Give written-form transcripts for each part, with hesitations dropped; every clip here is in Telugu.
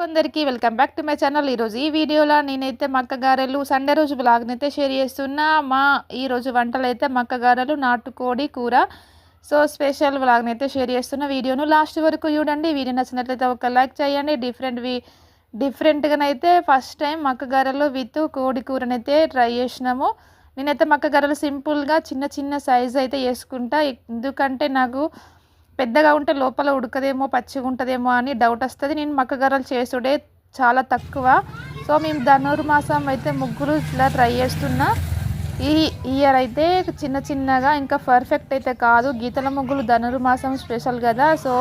అందరికీ welcome back to my channel. ఈరోజు ఈ వీడియోలో నేనైతే మక్క గారెలు సండే రోజు వ్లాగ్ని అయితే షేర్ చేస్తున్నా. ఈరోజు వంటలు అయితే మక్క గారెలు, నాటుకోడి కూర. సో స్పెషల్ వ్లాగ్ని అయితే షేర్ చేస్తున్న. వీడియోను లాస్ట్ వరకు చూడండి. వీడియో నచ్చినట్లయితే ఒక లైక్ చేయండి. డిఫరెంట్గానైతే ఫస్ట్ టైం మక్క గారెలు విత్ కోడి కూరనైతే ట్రై చేసినాము. నేనైతే మక్క గారెలు సింపుల్గా చిన్న చిన్న సైజ్ అయితే చేసుకుంటా. ఎందుకంటే నాకు పెద్దగా ఉంటే లోపల ఉడకదేమో, పచ్చిగా ఉంటుందేమో అని డౌట్ వస్తుంది. నేను మక్క గారెలు చేసుడే చాలా తక్కువ. సో మేము ధనుర్మాసం అయితే ముగ్గులు ఇట్లా ట్రై చేస్తున్నా. ఈ ఇయర్ అయితే చిన్న చిన్నగా, ఇంకా పర్ఫెక్ట్ అయితే కాదు. గీతల ముగ్గులు ధనుర్మాసం స్పెషల్ కదా. సో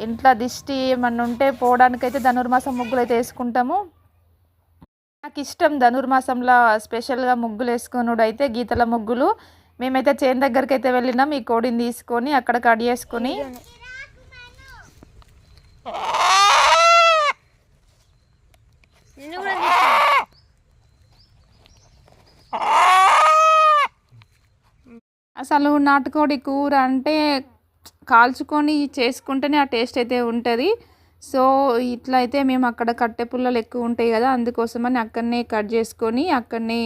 ఇంట్లో దిష్టి ఏమన్నా ఉంటే పోవడానికైతే ధనుర్మాసం ముగ్గులు అయితే వేసుకుంటాము. నాకు ఇష్టం ధనుర్మాసంలో స్పెషల్గా ముగ్గులు వేసుకున్నాడు అయితే గీతల ముగ్గులు. మేమైతే చేను దగ్గరికి అయితే వెళ్ళినాం. ఈ కోడిని తీసుకొని అక్కడ కట్ చేసుకొని అసలు నాటుకోడి కూర అంటే కాల్చుకొని చేసుకుంటేనే ఆ టేస్ట్ అయితే ఉంటుంది. సో ఇట్లా అయితే మేము అక్కడ కట్టె పుల్లలు ఎక్కువ ఉంటాయి కదా, అందుకోసమని అక్కడనే కట్ చేసుకొని అక్కడనే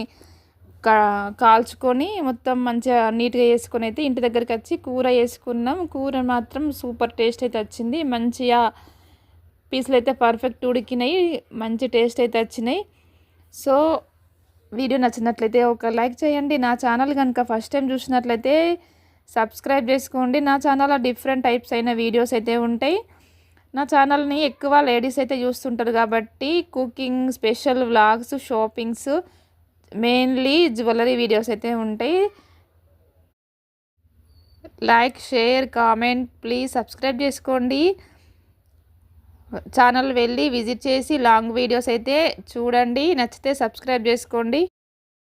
కాల్చుకొని మొత్తం మంచిగా నీట్గా చేసుకొని అయితే ఇంటి దగ్గరికి వచ్చి కూర చేసుకున్నాం. కూర మాత్రం సూపర్ టేస్ట్ అయితే వచ్చింది. మంచిగా పీసులు అయితే పర్ఫెక్ట్ ఉడికినాయి, మంచి టేస్ట్ అయితే వచ్చినాయి. సో వీడియో నచ్చినట్లయితే ఒక లైక్ చేయండి. నా ఛానల్ కనుక ఫస్ట్ టైం చూసినట్లయితే సబ్స్క్రైబ్ చేసుకోండి. నా ఛానల్లో డిఫరెంట్ టైప్స్ అయిన వీడియోస్ అయితే ఉంటాయి. నా ఛానల్ని ఎక్కువ లేడీస్ అయితే చూస్తుంటారు కాబట్టి cooking, special vlogs, shoppings, mainly jewellery videos అయితే ఉంటాయి. Like, share, comment, please subscribe చేసుకోండి. ఛానల్ వెళ్ళి విజిట్ చేసి లాంగ్ వీడియోస్ అయితే చూడండి. నచ్చితే సబ్స్క్రైబ్ చేసుకోండి.